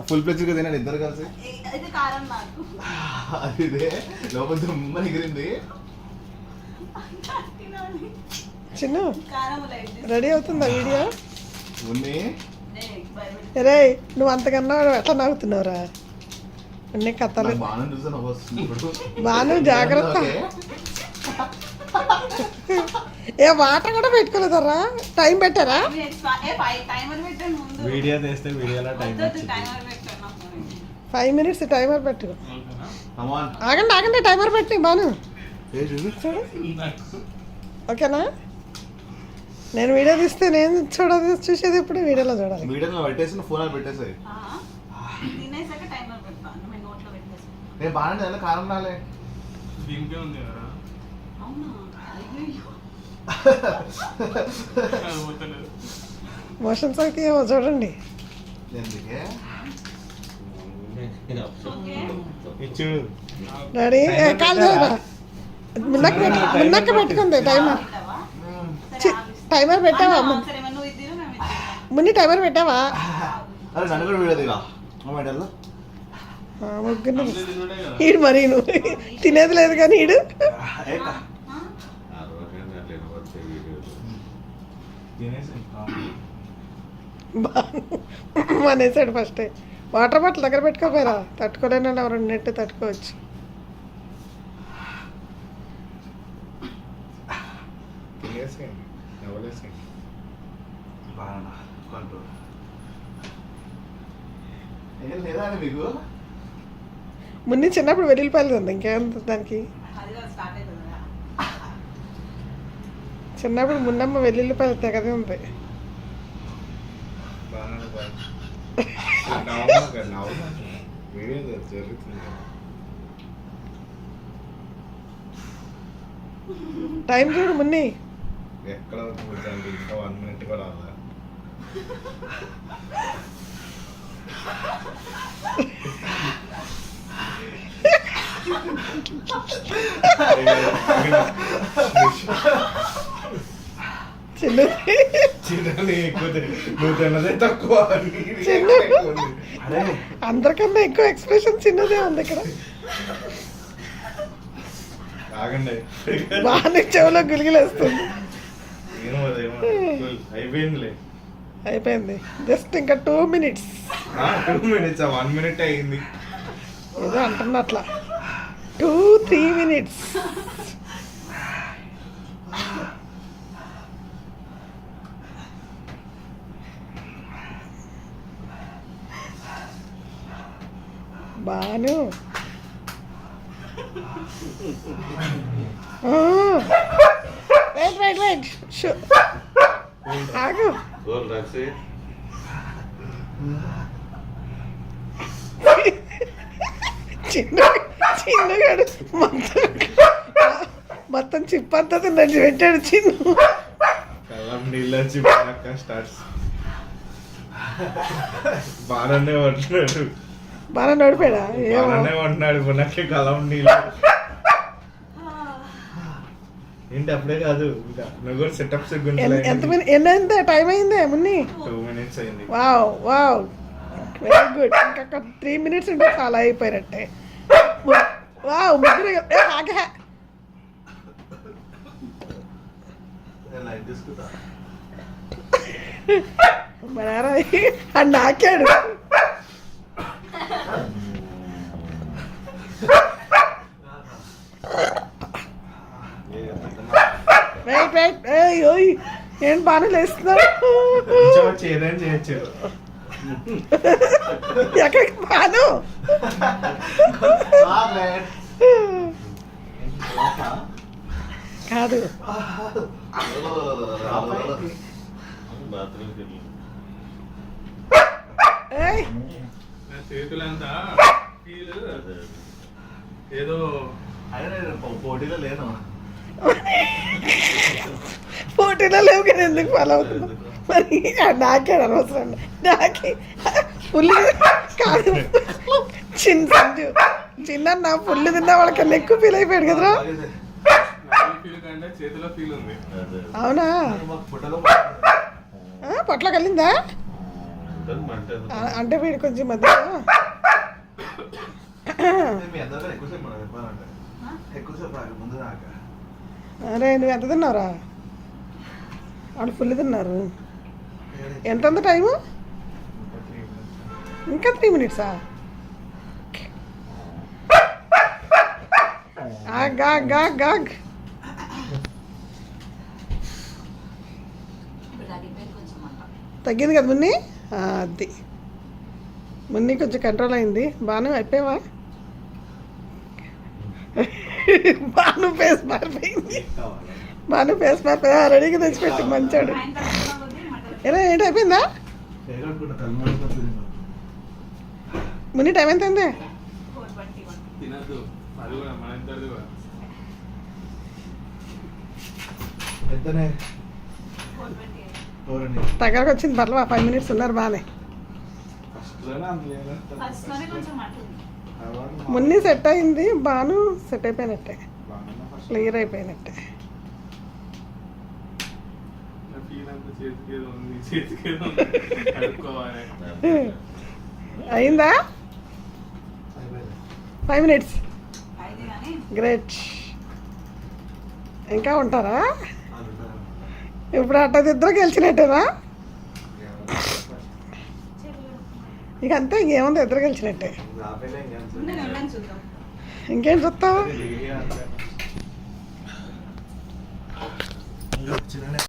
Full place గా తినండి ఇద్దరు కలిసి. ఇది కారం నాకు. అదే లోపల దుమ్మ ఎగిరింది. చిన్న రెడీ అవుతుందా వీడియో? ఉన్ని రే నువ్వు అంతకన్నా ఎట్లా నవ్వుతున్నావురా? అన్ని కథలు బాను చూసాను. బాను జాగ్రత్త. ఏ వాటర్ కూడా పెట్టుకోలేదరా? టైం పెట్టారా? వీడియో తీస్తే వీడియోలో టైం 5 minutes టైమర్ పెట్టు. ఆగండి ఆగండి టైమర్ పెట్టి బాను చూడు. ఓకేనా? నేను వీడియో తీస్తే నేను చూసేది ఇప్పుడు వీడియోలో చూడాలి. వీడియోలో పెట్టేసి ఫోన్ పెట్టేసాయి. నేను బాగా కారం రాలే. దీనికే ఉంది కదా. మోషన్స్ అయితే ఏమో చూడండి. డాడీ కాదు మిన్నక్క పెట్టుకుంది టైమర్. టైమర్ పెట్టావా మున్ని? టైమర్ పెట్టావా? ముగ్గురు ఈడు మరి నువ్వు తినేది లేదు కానీ ఈడు అనేసాడు ఫస్ట్. వాటర్ బాటిల్ దగ్గర పెట్టుకోపోయారా? తట్టుకోలేనండి ఎవరు నెట్ తట్టుకోవచ్చు. మీకు మున్ని చిన్నప్పుడు వెల్లుల్లిపాయలు ఉంది. ఇంకేముంది దానికి? చిన్నప్పుడు మున్నమ్మ వెల్లుల్లిపాయలు తెగదే ఉంది. టైం చూడు మున్ని. ఎక్కడ ఇంకా 1 minute కూడా అవ్వదా? అందరికన్నా ఎక్కువ ఎక్స్ప్రెషన్ చిన్నదే ఉంది ఇక్కడ. బాగా చెవులో గులిగిలేస్తుంది. అయిపోయింది. జస్ట్ ఇంకా 2 minutes. 2 minutes 1 minute అయింది ఏదో అంటున్నా అట్లా. 2-3 minutes. బాను వెయిట్ ఆగు. చిన్నగాడు మొత్తం చిప్పంతా నడిచి పెట్టాడు చిన్న. బాగానే పడుతున్నాడు. బాగా నడిపాడా? ఏమంటున్నాడు పునక్కి కలం నీళ్ళు ఏంటి? అప్పుడే కాదు ఇంకా నువ్వు కూడా సెటప్స్ ఎంత టైం అయిందే మున్ని? 2 minutes అయింది. Wow wow very good. ఇంకా 3 minutes ఉంటే చాలా అయిపోయినట్టే. వావ్ ముగ్గురు మరారా అని నాకాడు. వెయిట్ ఏం బాగా లేస్తున్నాడు. చేయొచ్చు ఎక్కడికి బాను? కాదు చేతులంతా ఏదో పోటీలో లేను. పోటీలో లేవు కదా, ఎందుకు ఫాలో అవుతున్నావు మరి? నాకే అనవసరం. నాకి పుల్లి కాదు చిన్న నా పుల్లి తిన్న వాళ్ళకన్నా ఎక్కువ ఫీల్ అయిపోయాడు కదరా. అవునా? పొట్ల కలిందా? ఉంటుంది మంట అంటే వీడు కొంచెం మధ్యలో మీ అందరికీ ఎక్కువసేపు మనం చెప్పాలంటే ఎక్కువసేపు రాక ముందు రాక అరే నువ్వు ఎంత తిన్నావురా వాళ్ళు ఫుల్ తిన్నారు ఎంత ఉంది టైము ఇంకా 3 minutes గాగ్ తగ్గింది కదా మున్ని అది మున్ని కొంచెం కంట్రోల్ అయింది బాను అయిపోయావా బాను ఫేస్ మారిపోయింది బాను ఫేస్ మారిపోయా రెడీగా తెచ్చిపెట్టి మంచాడు ఎలా ఏంటి అయిపోయిందా మున్ని టైం ఎంత అయింది తినద్దు అది కూడా మన ఇద్దరిది కూడా ఎంతనే దగ్గరకు వచ్చింది పర్లేవా 5 minutes ఉన్నారు బాగానే మున్ని సెట్ అయింది బాను సెట్ అయిపోయినట్టే క్లియర్ అయిపోయినట్టే నా ఫీల్ అంతా చేతికేదో ఉంది అడుక్కోవాలి అయిందా 5 minutes గ్రేట్ ఇంకా ఉంటారా ఇప్పుడు అట్టది ఇద్దరు గెలిచినట్టేనా ఇక అంతే ఇంకేముంది ఇద్దరు గెలిచినట్టే ఇంకేం చూస్తావు